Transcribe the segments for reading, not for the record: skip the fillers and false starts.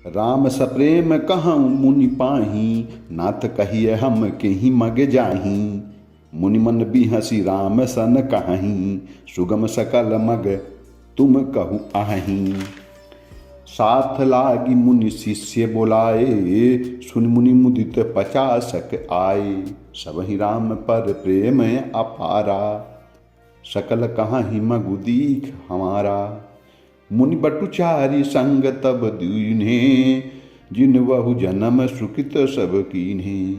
राम सप्रेम कहऊँ मुनि पाही, नाथ कहिए हम केहि मग जाही। मुनि मन बिहसी राम सन कहीं, सुगम सकल मग तुम कहु आही। साथ लागी मुनि शिष्य बोलाए, सुन मुनि मुदित 50 आए। सबहि राम पर प्रेम अपारा, सकल कहाहि मगु दीख हमारा। मुनि बटुचारी संग तब दीन्हे, जिन बहु जन्म सुकृत सब कीन्हे।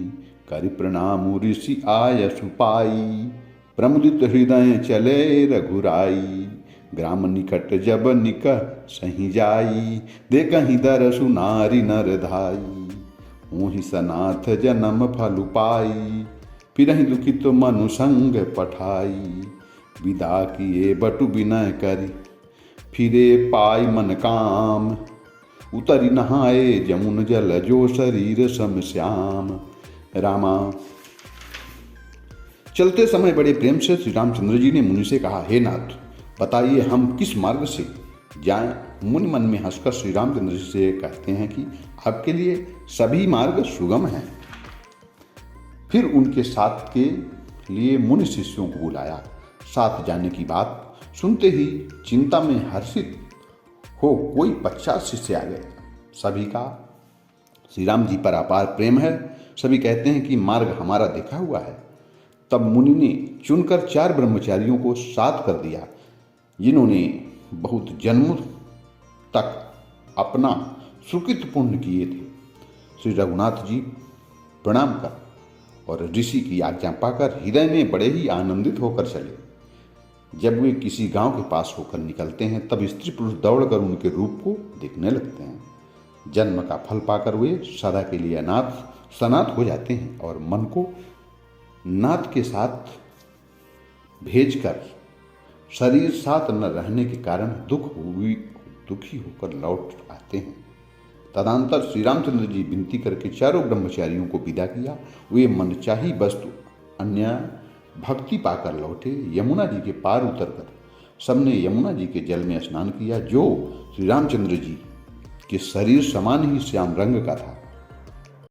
करि प्रणाम ऋषि आय सुपाई, प्रमुदित हृदय चले रघुराई। ग्राम निकट जब निक सही जाई, देखहि दरसु नारी नर धाई। ओहि सनाथ जन्म फल पाई, फिरहि दुखित मनु संग पठाई। विदा किए बटु विनय करि, फिरे पाई मन काम। उतरि नहाए जमुन जल, जो शरीर सम श्याम। रामा। चलते समय बड़े प्रेम से श्री रामचंद्र जी ने मुनि से कहा, हे नाथ, बताइए हम किस मार्ग से जाएं। मुनि मन में हंसकर श्री रामचंद्र जी से कहते हैं कि आपके लिए सभी मार्ग सुगम हैं। फिर उनके साथ के लिए मुनि शिष्यों को बुलाया। साथ जाने की बात सुनते ही चिंता में हर्षित हो कोई 50 शिष्य आ गए। सभी का श्री राम जी पर अपार प्रेम है। सभी कहते हैं कि मार्ग हमारा देखा हुआ है। तब मुनि ने चुनकर 4 ब्रह्मचारियों को साथ कर दिया, जिन्होंने बहुत जन्मों तक अपना सुकृत पुण्य किए थे। श्री रघुनाथ जी प्रणाम कर और ऋषि की आज्ञा पाकर हृदय में बड़े ही आनंदित होकर चले। जब वे किसी गांव के पास होकर निकलते हैं, तब स्त्री पुरुष दौड़कर उनके रूप को देखने लगते हैं। जन्म का फल पाकर वे सदा के लिए सनाथ हो जाते हैं और मन को नाथ के साथ भेजकर शरीर साथ न रहने के कारण दुखी होकर लौट आते हैं। तदंतर श्री रामचंद्र जी विनती करके चारों ब्रह्मचारियों को विदा किया। वे मनचाही वस्तु अन्य भक्ति पाकर लौटे। यमुना जी के पार उतरकर सबने यमुना जी के जल में स्नान किया, जो श्री रामचंद्र जी के शरीर समान ही श्याम रंग का था।